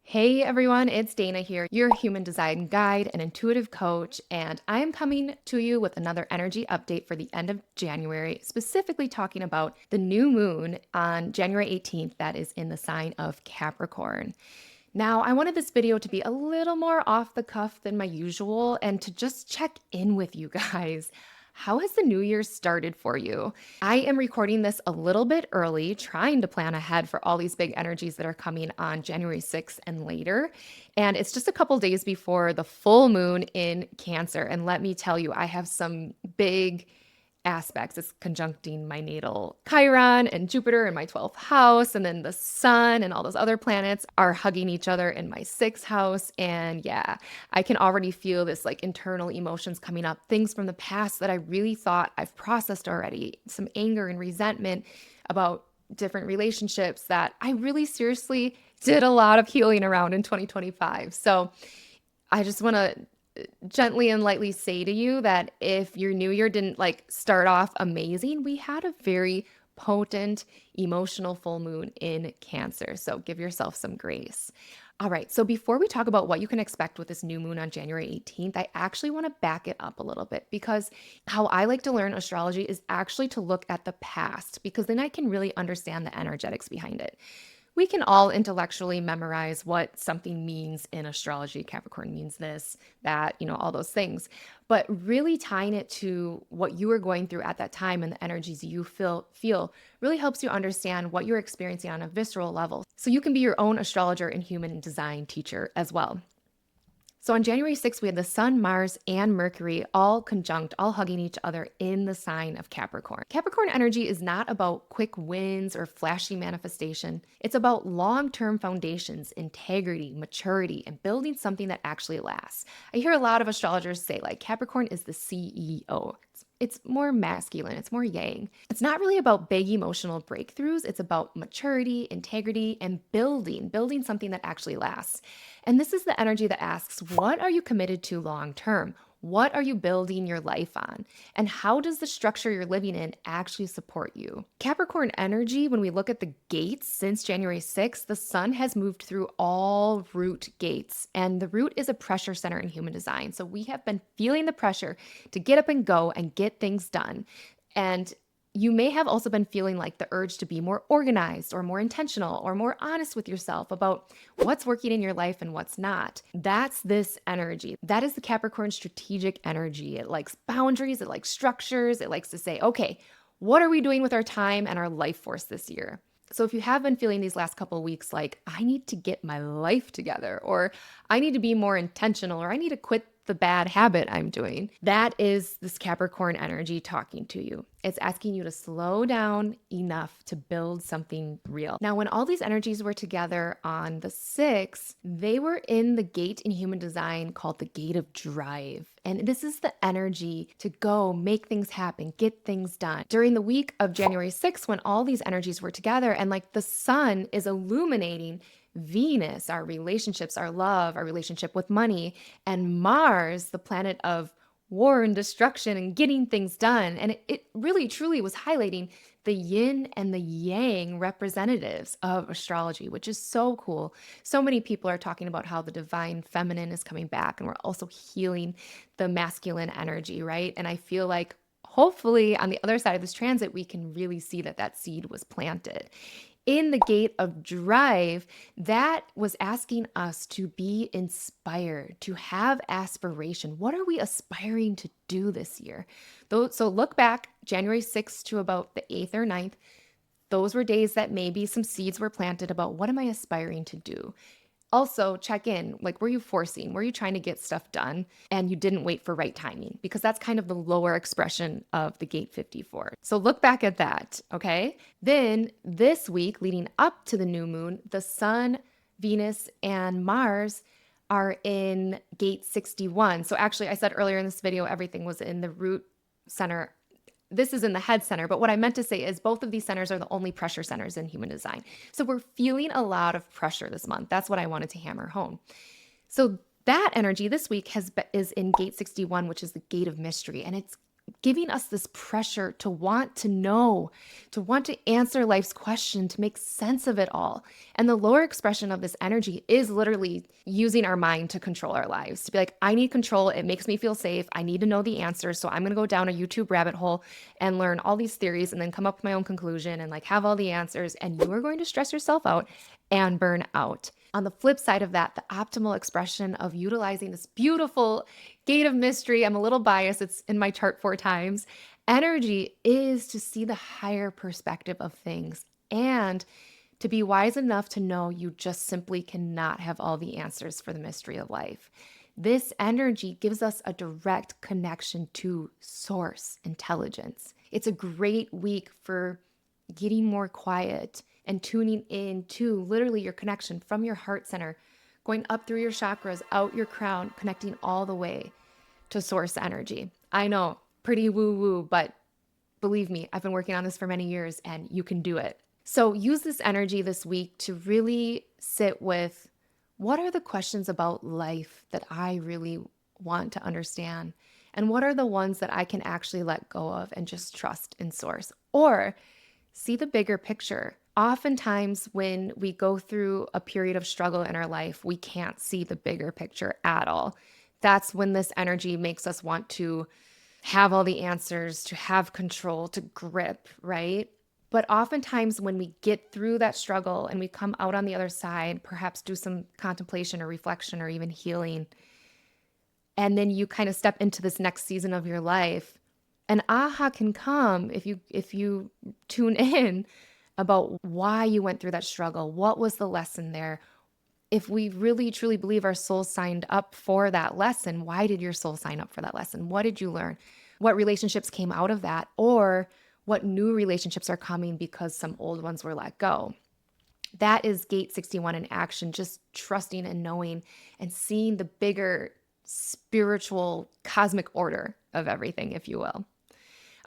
Hey everyone, it's Dana here, your human design guide and intuitive coach, and I am coming to you with another energy update for the end of January, specifically talking about the new moon on January 18th that is in the sign of Capricorn. Now, I wanted this video to be a little more off the cuff than my usual and to just check in with you guys. How has the new year started for you? I am recording this a little bit early, trying to plan ahead for all these big energies that are coming on January 6th and later. And it's just a couple days before the full moon in Cancer. And let me tell you, I have some big aspects. It's conjuncting my natal Chiron and Jupiter in my 12th house. And then the sun and all those other planets are hugging each other in my 6th house. And yeah, I can already feel this like internal emotions coming up, things from the past that I really thought I've processed already, some anger and resentment about different relationships that I really seriously did a lot of healing around in 2025. So I just want to gently and lightly say to you that if your new year didn't like start off amazing, we had a very potent emotional full moon in Cancer. So give yourself some grace. All right, so before we talk about what you can expect with this new moon on January 18th, I actually want to back it up a little bit because how I like to learn astrology is actually to look at the past because then I can really understand the energetics behind it. We can all intellectually memorize what something means in astrology. Capricorn means this, that, all those things. But really tying it to what you are going through at that time and the energies you feel really helps you understand what you're experiencing on a visceral level. So you can be your own astrologer and human design teacher as well. So on January 6th, we had the Sun, Mars, and Mercury all conjunct, all hugging each other in the sign of Capricorn. Capricorn energy is not about quick wins or flashy manifestation. It's about long-term foundations, integrity, maturity, and building something that actually lasts. I hear a lot of astrologers say like Capricorn is the CEO. It's more masculine, it's more yang. It's not really about big emotional breakthroughs. It's about maturity, integrity, and building something that actually lasts. And this is the energy that asks, what are you committed to long term? What are you building your life on? And how does the structure you're living in actually support you? Capricorn energy, when we look at the gates since January 6th, the sun has moved through all root gates. And the root is a pressure center in human design. So we have been feeling the pressure to get up and go and get things done. And you may have also been feeling like the urge to be more organized or more intentional or more honest with yourself about what's working in your life and what's not. That's this energy. That is the Capricorn strategic energy. It likes boundaries, it likes structures, it likes to say, okay, what are we doing with our time and our life force this year? So if you have been feeling these last couple of weeks like, I need to get my life together, or I need to be more intentional, or I need to quit the bad habit I'm doing, that is this Capricorn energy talking to you. It's asking you to slow down enough to build something real. Now, when all these energies were together on the 6th, they were in the gate in human design called the gate of drive. And this is the energy to go make things happen, get things done. During the week of January 6th, when all these energies were together and like the sun is illuminating Venus, our relationships, our love, our relationship with money, and Mars, the planet of war and destruction and getting things done. And it really truly was highlighting the yin and the yang representatives of astrology, which is so cool. So many people are talking about how the divine feminine is coming back, and we're also healing the masculine energy, right? And I feel like hopefully on the other side of this transit, we can really see that that seed was planted. In the gate of drive, that was asking us to be inspired, to have aspiration. What are we aspiring to do this year? So look back January 6th to about the 8th or 9th. Those were days that maybe some seeds were planted about what am I aspiring to do? Also, check in, like, were you forcing? Were you trying to get stuff done and you didn't wait for right timing? Because that's kind of the lower expression of the gate 54. So look back at that, okay? Then this week leading up to the new moon, the sun, Venus, and Mars are in gate 61. So actually, I said earlier in this video, everything was in the root center. This is in the head center, but what I meant to say is both of these centers are the only pressure centers in human design. So we're feeling a lot of pressure this month. That's what I wanted to hammer home. So that energy this week is in gate 61, which is the gate of mystery. And it's giving us this pressure to want to know, to want to answer life's question, to make sense of it all. And the lower expression of this energy is literally using our mind to control our lives, to be like, I need control. It makes me feel safe. I need to know the answers. So I'm going to go down a YouTube rabbit hole and learn all these theories and then come up with my own conclusion and like have all the answers. And you are going to stress yourself out and burn out. On the flip side of that, the optimal expression of utilizing this beautiful gate of mystery, I'm a little biased, it's in my chart 4 times, energy is to see the higher perspective of things and to be wise enough to know you just simply cannot have all the answers for the mystery of life. This energy gives us a direct connection to source intelligence. It's a great week for getting more quiet and tuning in to literally your connection from your heart center, going up through your chakras, out your crown, connecting all the way to source energy. I know, pretty woo-woo, but believe me, I've been working on this for many years and you can do it. So use this energy this week to really sit with, what are the questions about life that I really want to understand? And what are the ones that I can actually let go of and just trust in source? Or see the bigger picture. Oftentimes, when we go through a period of struggle in our life, we can't see the bigger picture at all. That's when this energy makes us want to have all the answers, to have control, to grip, right? But oftentimes, when we get through that struggle and we come out on the other side, perhaps do some contemplation or reflection or even healing, and then you kind of step into this next season of your life, an aha can come if you tune in about why you went through that struggle. What was the lesson there? If we really truly believe our soul signed up for that lesson, why did your soul sign up for that lesson? What did you learn? What relationships came out of that? Or what new relationships are coming because some old ones were let go? That is gate 61 in action, just trusting and knowing and seeing the bigger spiritual cosmic order of everything, if you will.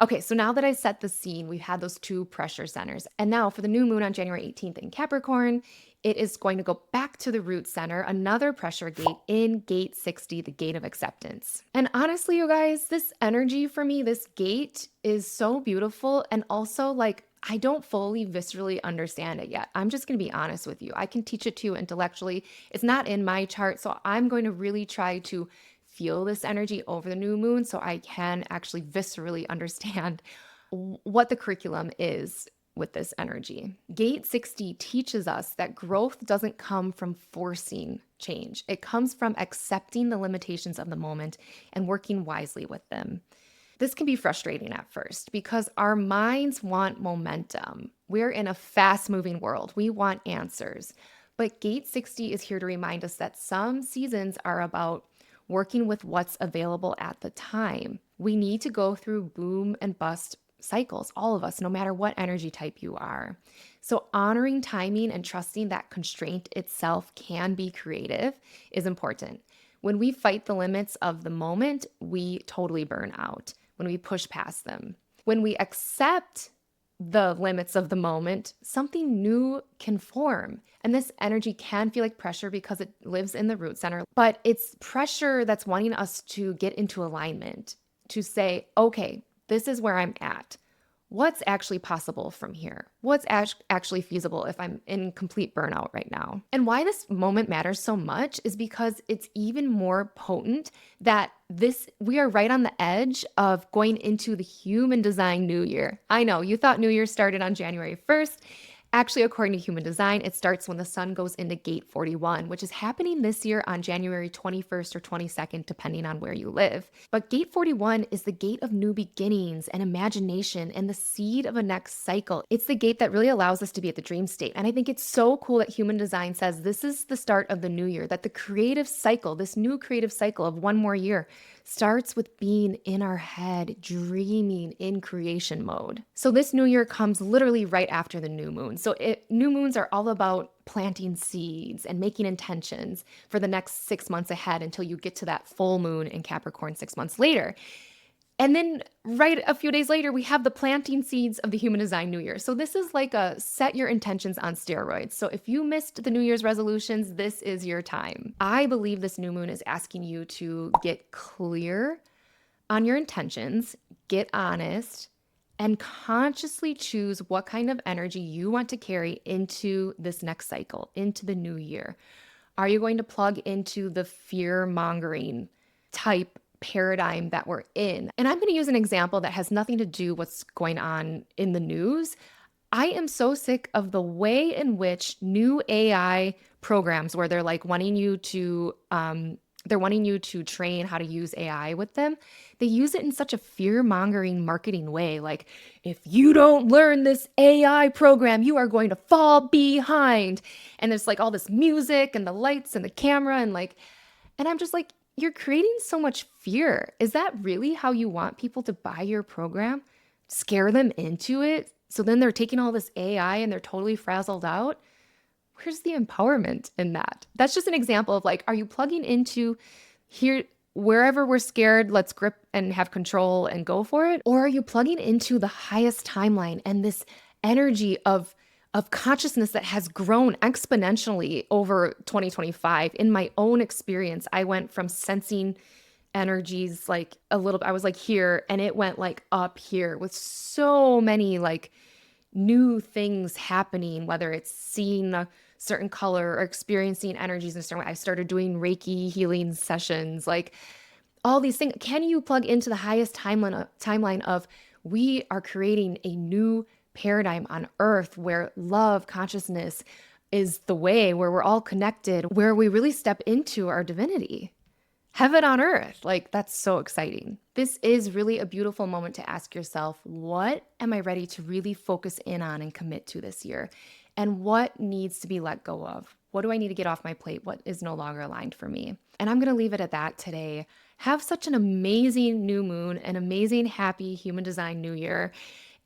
Okay, so now that I've set the scene, we've had those 2 pressure centers. And now for the new moon on January 18th in Capricorn, it is going to go back to the root center, another pressure gate in gate 60, the gate of acceptance. And honestly, you guys, this energy for me, this gate is so beautiful. And also, like, I don't fully viscerally understand it yet. I'm just going to be honest with you. I can teach it to you intellectually. It's not in my chart. So I'm going to really try to feel this energy over the new moon so I can actually viscerally understand what the curriculum is with this energy. Gate 60 teaches us that growth doesn't come from forcing change. It comes from accepting the limitations of the moment and working wisely with them. This can be frustrating at first because our minds want momentum. We're in a fast-moving world. We want answers. But Gate 60 is here to remind us that some seasons are about working with what's available at the time. We need to go through boom and bust cycles, all of us, no matter what energy type you are. So honoring timing and trusting that constraint itself can be creative is important. When we fight the limits of the moment, we totally burn out when we push past them. When we accept the limits of the moment, something new can form. And this energy can feel like pressure because it lives in the root center, but it's pressure that's wanting us to get into alignment, to say, okay, this is where I'm at. What's actually possible from here? What's actually feasible if I'm in complete burnout right now? And why this moment matters so much is because it's even more potent that we are right on the edge of going into the human design new year. I know you thought New Year started on January 1st. Actually, according to human design, it starts when the sun goes into gate 41, which is happening this year on January 21st or 22nd, depending on where you live. But gate 41 is the gate of new beginnings and imagination and the seed of a next cycle. It's the gate that really allows us to be at the dream state. And I think it's so cool that human design says this is the start of the new year, that the creative cycle, this new creative cycle of one more year, starts with being in our head, dreaming in creation mode. So this new year comes literally right after the new moon. So new moons are all about planting seeds and making intentions for the next 6 months ahead until you get to that full moon in Capricorn 6 months later. And then right a few days later, we have the planting seeds of the human design new year. So this is like a set your intentions on steroids. So if you missed the New Year's resolutions, this is your time. I believe this new moon is asking you to get clear on your intentions, get honest, and consciously choose what kind of energy you want to carry into this next cycle, into the new year. Are you going to plug into the fear mongering type paradigm that we're in? And I'm going to use an example that has nothing to do what's going on in the news. I am so sick of the way in which new AI programs where they're like wanting you to train how to use AI with them. They use it in such a fear-mongering marketing way. Like, if you don't learn this AI program, you are going to fall behind. And there's like all this music and the lights and the camera and I'm just like, you're creating so much fear. Is that really how you want people to buy your program? Scare them into it? So then they're taking all this AI and they're totally frazzled out. Where's the empowerment in that? That's just an example of like, are you plugging into here, wherever we're scared, let's grip and have control and go for it? Or are you plugging into the highest timeline and this energy of consciousness that has grown exponentially over 2025? In my own experience, I went from sensing energies like I was like here, and it went like up here with so many like new things happening, whether it's seeing a certain color or experiencing energies in a certain way. I started doing Reiki healing sessions, like all these things. Can you plug into the highest timeline of we are creating a new paradigm on earth where love consciousness is the way, where we're all connected, where we really step into our divinity? Heaven on earth. Like, that's so exciting. This is really a beautiful moment to ask yourself, what am I ready to really focus in on and commit to this year? And what needs to be let go of? What do I need to get off my plate? What is no longer aligned for me? And I'm going to leave it at that today. Have such an amazing new moon, an amazing, happy human design new year.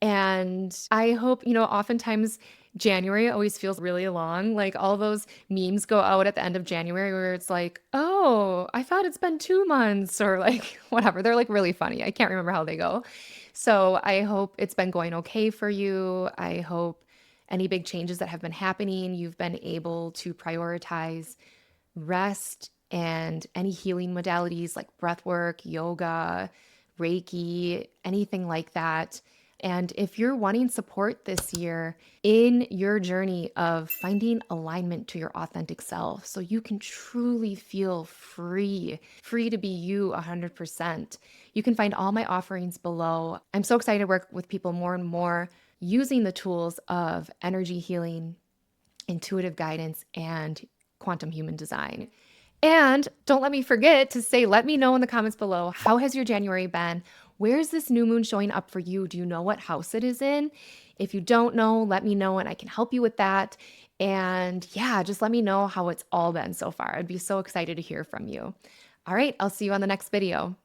And I hope, oftentimes January always feels really long. Like all those memes go out at the end of January where it's like, oh, I thought it's been 2 months or like whatever. They're like really funny. I can't remember how they go. So I hope it's been going okay for you. I hope any big changes that have been happening, you've been able to prioritize rest and any healing modalities like breath work, yoga, Reiki, anything like that. And if you're wanting support this year in your journey of finding alignment to your authentic self, so you can truly feel free to be you 100%, you can find all my offerings below. I'm so excited to work with people more and more using the tools of energy healing, intuitive guidance, and quantum human design. And don't let me forget to say, let me know in the comments below, how has your January been? Where's this new moon showing up for you? Do you know what house it is in? If you don't know, let me know and I can help you with that. And yeah, just let me know how it's all been so far. I'd be so excited to hear from you. All right, I'll see you on the next video.